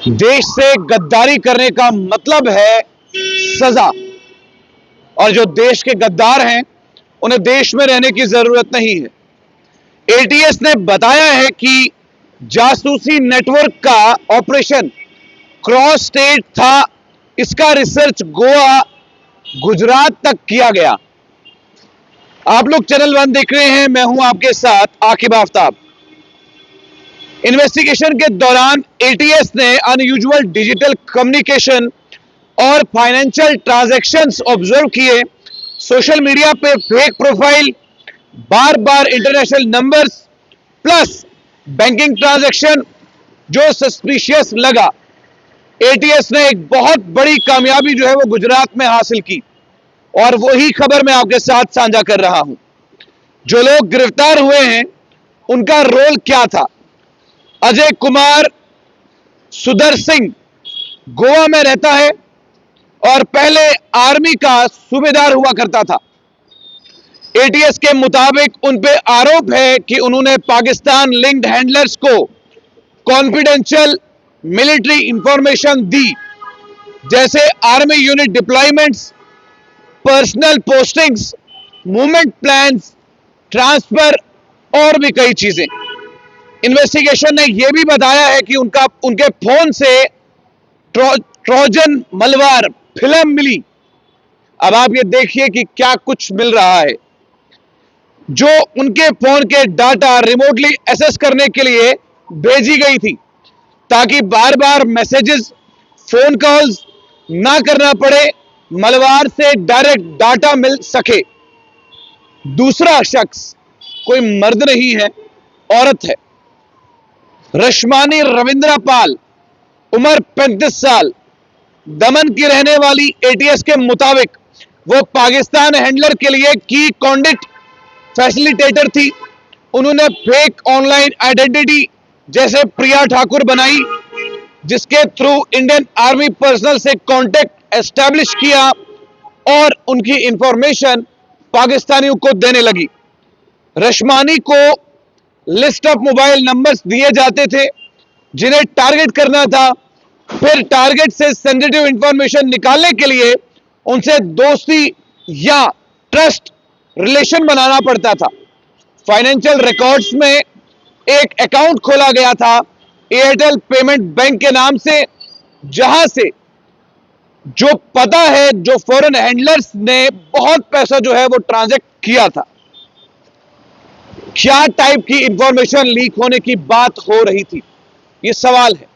देश से गद्दारी करने का मतलब है सजा। और जो देश के गद्दार हैं उन्हें देश में रहने की जरूरत नहीं है। एटीएस ने बताया है कि जासूसी नेटवर्क का ऑपरेशन क्रॉस स्टेट था। इसका रिसर्च गोवा, गुजरात तक किया गया। आप लोग चैनल 1 देख रहे हैं, मैं हूं आपके साथ आकिब आफ्ताब। इन्वेस्टिगेशन के दौरान एटीएस ने अनयूजुअल डिजिटल कम्युनिकेशन और फाइनेंशियल ट्रांजैक्शंस ऑब्जर्व किए। सोशल मीडिया पे फेक प्रोफाइल, बार बार international numbers plus banking transaction जो सस्पिशियस लगा। एटीएस ने एक बहुत बड़ी कामयाबी जो है वो गुजरात में हासिल की और वही खबर मैं आपके साथ साझा कर रहा हूं। जो लोग गिरफ्तार हुए हैं उनका रोल क्या था। अजय कुमार सुदर सिंह गोवा में रहता है और पहले आर्मी का सूबेदार हुआ करता था। एटीएस के मुताबिक उन पे आरोप है कि उन्होंने पाकिस्तान लिंक्ड हैंडलर्स को कॉन्फिडेंशियल मिलिट्री इंफॉर्मेशन दी, जैसे army unit deployments, personal postings, movement plans, transfer और भी कई चीजें। इन्वेस्टिगेशन ने यह भी बताया है कि उनके फोन से ट्रोजन मलवार फिल्म मिली। अब आप ये देखिए कि क्या कुछ मिल रहा है। जो उनके फोन के डाटा रिमोटली एक्सेस करने के लिए भेजी गई थी ताकि बार बार मैसेजेस, फोन कॉल्स ना करना पड़े, मलवार से डायरेक्ट डाटा मिल सके। दूसरा शख्स कोई मर्द नहीं है, औरत है। रश्मानी रविंद्र पाल, उम्र 35 साल, दमन की रहने वाली। एटीएस के मुताबिक वो पाकिस्तान हैंडलर के लिए की कॉन्डक्ट फैसिलिटेटर थी। उन्होंने फेक ऑनलाइन आइडेंटिटी जैसे प्रिया ठाकुर बनाई, जिसके थ्रू इंडियन आर्मी पर्सनल से कांटेक्ट एस्टैब्लिश किया और उनकी इंफॉर्मेशन पाकिस्तानियों को देने लगी। रश्मानी को लिस्ट ऑफ मोबाइल नंबर्स दिए जाते थे जिन्हें टारगेट करना था। फिर टारगेट से सेंसिटिव इंफॉर्मेशन निकालने के लिए उनसे दोस्ती या ट्रस्ट रिलेशन बनाना पड़ता था। फाइनेंशियल रिकॉर्ड्स में एक अकाउंट खोला गया था एयरटेल पेमेंट बैंक के नाम से, जहां से जो पता है जो फॉरेन हैंडलर्स ने बहुत पैसा जो है वो ट्रांजैक्ट किया था। क्या टाइप की इंफॉर्मेशन लीक होने की बात हो रही थी, ये सवाल है।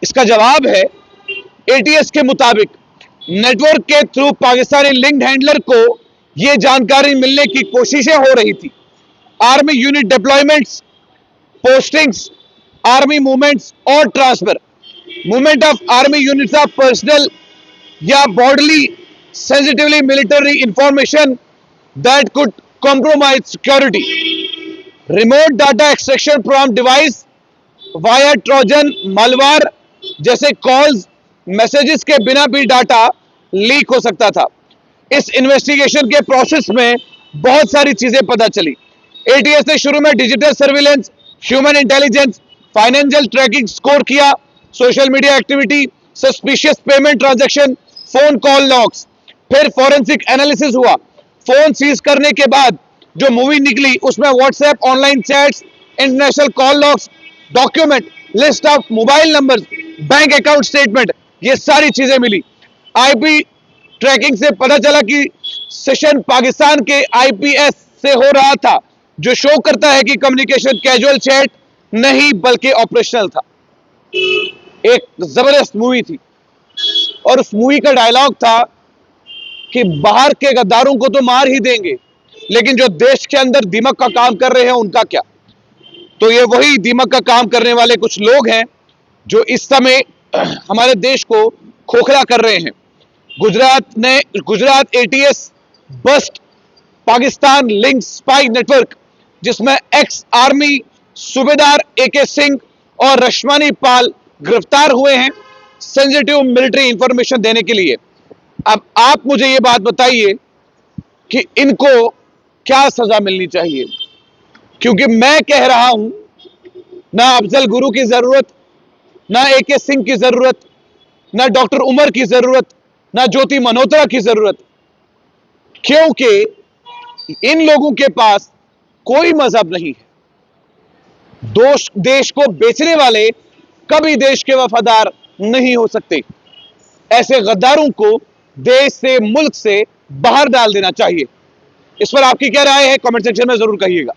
इसका जवाब है एटीएस के मुताबिक नेटवर्क के थ्रू पाकिस्तानी लिंक्ड हैंडलर को यह जानकारी मिलने की कोशिशें हो रही थी। Army unit deployments, postings, army movements और transfer. Movement of army units of personal या bodily sensitively military information that could compromise security. Remote data extraction from device via trojan malware, जैसे कॉल्स, मैसेजेस के बिना भी data leak हो सकता था। इस इन्वेस्टिगेशन के प्रोसेस में बहुत सारी चीजें पता चली। एटीएस ने शुरू में digital surveillance, human intelligence, financial tracking score किया, social media activity, suspicious payment transaction, phone call logs. फिर फॉरेंसिक एनालिसिस हुआ। फोन सीज करने के बाद जो मूवी निकली उसमें WhatsApp online chats, international call logs, document, list of mobile numbers, bank account statement, ये सारी चीजें मिली। आईपी ट्रैकिंग से पता चला कि सेशन पाकिस्तान के आईपीएस से हो रहा था, जो शो करता है कि कम्युनिकेशन कैजुअल चैट नहीं बल्कि ऑपरेशनल था। एक जबरदस्त मूवी थी और उस मूवी का डायलॉग था कि बाहर के गद्दारों को तो मार ही देंगे, लेकिन जो देश के अंदर दिमाग का काम कर रहे हैं उनका क्या। तो ये वही दिमाग का काम करने वाले कुछ लोग हैं जो इस समय हमारे देश को खोखला कर रहे हैं। Gujarat ATS bust Pakistan link spy network, जिसमें एक्स आर्मी सूबेदार एके सिंह और रश्मानी पाल गिरफ्तार हुए हैं सेंसिटिव मिलिट्री इंफॉर्मेशन देने के लिए। अब आप मुझे ये बात बताइए कि इनको क्या सजा मिलनी चाहिए, क्योंकि मैं कह रहा हूं ना अफजल गुरु की जरूरत ना AK सिंह की जरूरत, ना डॉक्टर उमर की जरूरत, ना ज्योति मल्होत्रा की जरूरत, क्योंकि इन लोगों के पास कोई मजहब नहीं है। देश को बेचने वाले कभी देश के वफादार नहीं हो सकते। ऐसे गद्दारों को देश से, मुल्क से बाहर डाल देना चाहिए। इस पर आपकी क्या राय है, कमेंट सेक्शन में जरूर कहिएगा।